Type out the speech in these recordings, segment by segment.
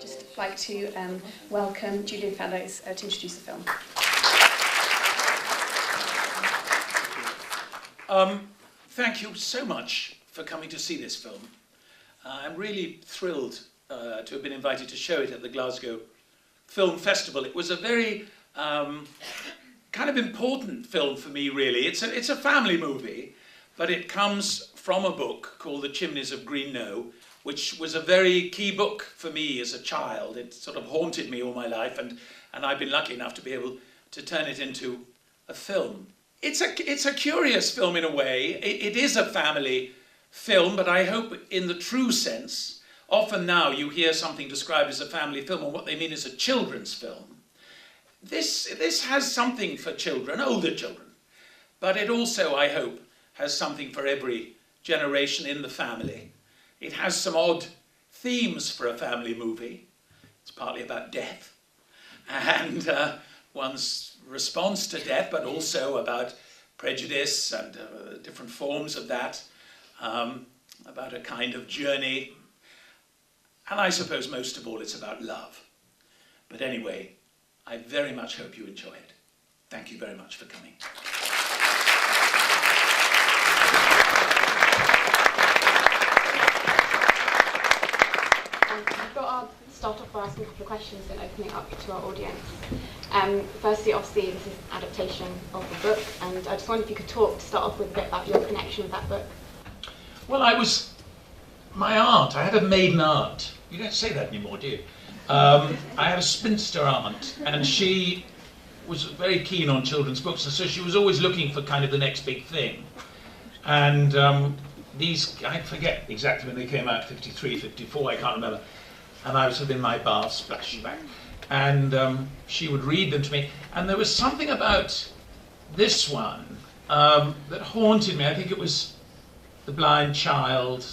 just like to welcome Julian Fellowes to introduce the film. Thank you so much for coming to see this film. I'm really thrilled to have been invited to show it at the Glasgow Film Festival. It was a very kind of important film for me, really. It's a family movie, but it comes from a book called The Chimneys of Green Knowe, which was a very key book for me as a child. It sort of haunted me all my life, and I've been lucky enough to be able to turn it into a film. It's a curious film in a way. It is a family film, but I hope in the true sense. Often now you hear something described as a family film, and what they mean is a children's film. This has something for children, older children, but it also, I hope, has something for every generation in the family. It has some odd themes for a family movie. It's partly about death and one's response to death, but also about prejudice and different forms of that, about a kind of journey. And I suppose most of all it's about love. But anyway, I very much hope you enjoy it. Thank you very much for coming. I thought I'd start off by asking a couple of questions and opening it up to our audience. Firstly, obviously, this is an adaptation of the book, and I just wondered if you could to start off with a bit about your connection with that book. Well, my aunt, I had a maiden aunt. You don't say that anymore, do you? I had a spinster aunt, and she was very keen on children's books, and so she was always looking for kind of the next big thing. And I forget exactly when they came out, 53, 54, I can't remember. And I was in my bath, splashing back. And she would read them to me. And there was something about this one that haunted me. I think it was The Blind Child,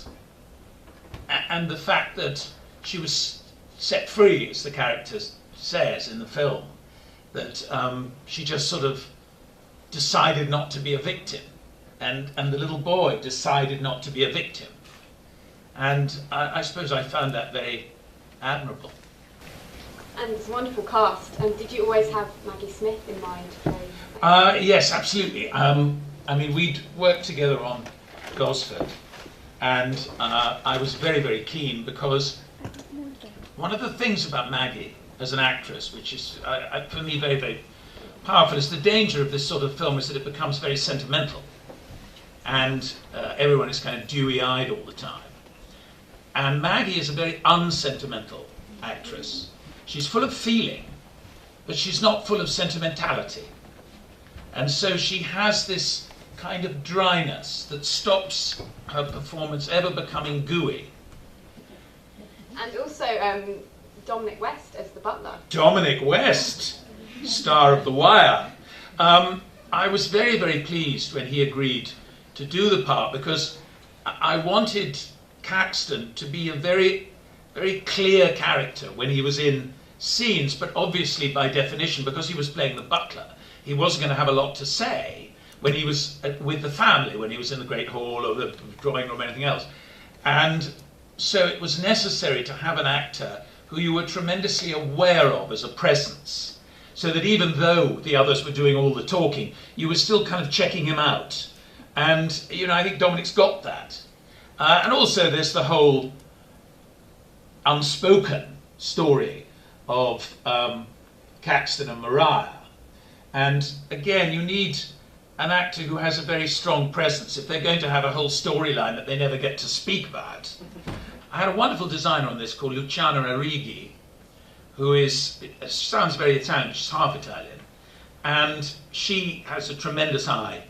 and the fact that she was set free, as the character says in the film, that she just sort of decided not to be a victim. And the little boy decided not to be a victim. And I suppose I found that very admirable. And it's a wonderful cast. And did you always have Maggie Smith in mind? Yes, absolutely. I mean, we'd worked together on Gosford, and I was very, very keen because one of the things about Maggie as an actress, which is for me very, very powerful, is the danger of this sort of film is that it becomes very sentimental, and everyone is kind of dewy-eyed all the time. And Maggie is a very unsentimental actress. She's full of feeling, but she's not full of sentimentality. And so she has this kind of dryness that stops her performance ever becoming gooey. And also Dominic West as the butler. Dominic West, star of The Wire. I was very, very pleased when he agreed to do the part, because I wanted Caxton to be a very, very clear character when he was in scenes, but obviously by definition, because he was playing the butler, he wasn't going to have a lot to say when he was with the family, when he was in the Great Hall or the drawing room or anything else. And so it was necessary to have an actor who you were tremendously aware of as a presence, so that even though the others were doing all the talking, you were still kind of checking him out. And, you know, I think Dominic's got that. And also there's the whole unspoken story of Caxton and Mariah. And again, you need an actor who has a very strong presence if they're going to have a whole storyline that they never get to speak about. I had a wonderful designer on this called Luciana Arrighi, who sounds very Italian, she's half Italian, and she has a tremendous eye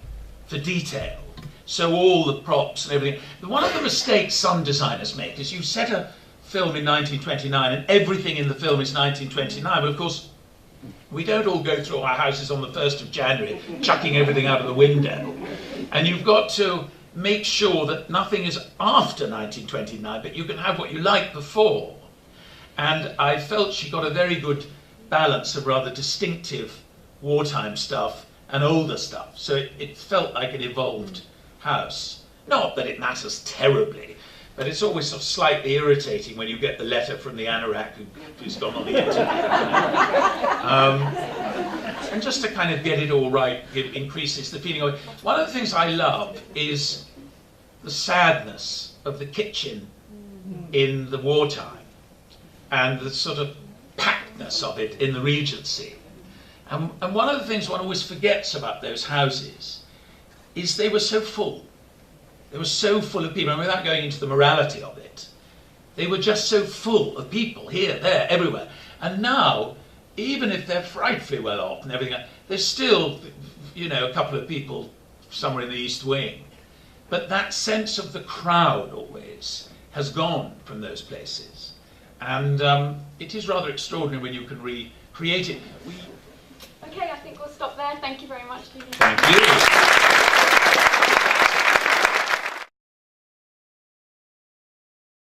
for detail. So all the props and everything. One of the mistakes some designers make is you set a film in 1929 and everything in the film is 1929. But of course, we don't all go through our houses on the 1st of January, chucking everything out of the window. And you've got to make sure that nothing is after 1929, but you can have what you like before. And I felt she got a very good balance of rather distinctive wartime stuff and older stuff. So it felt like an evolved house. Not that it matters terribly, But it's always sort of slightly irritating when you get the letter from the anorak who's gone on the internet. And just to kind of get it all right, it increases the feeling of it. One of the things I love is the sadness of the kitchen in the wartime and the sort of packedness of it in the Regency. And one of the things one always forgets about those houses is they were so full. They were so full of people, and without going into the morality of it, they were just so full of people here, there, everywhere. And now, even if they're frightfully well off and everything, there's still, you know, a couple of people somewhere in the East Wing. But that sense of the crowd always has gone from those places. And it is rather extraordinary when you can recreate it. Okay, I think we'll stop there. Thank you very much, Julian. Thank you.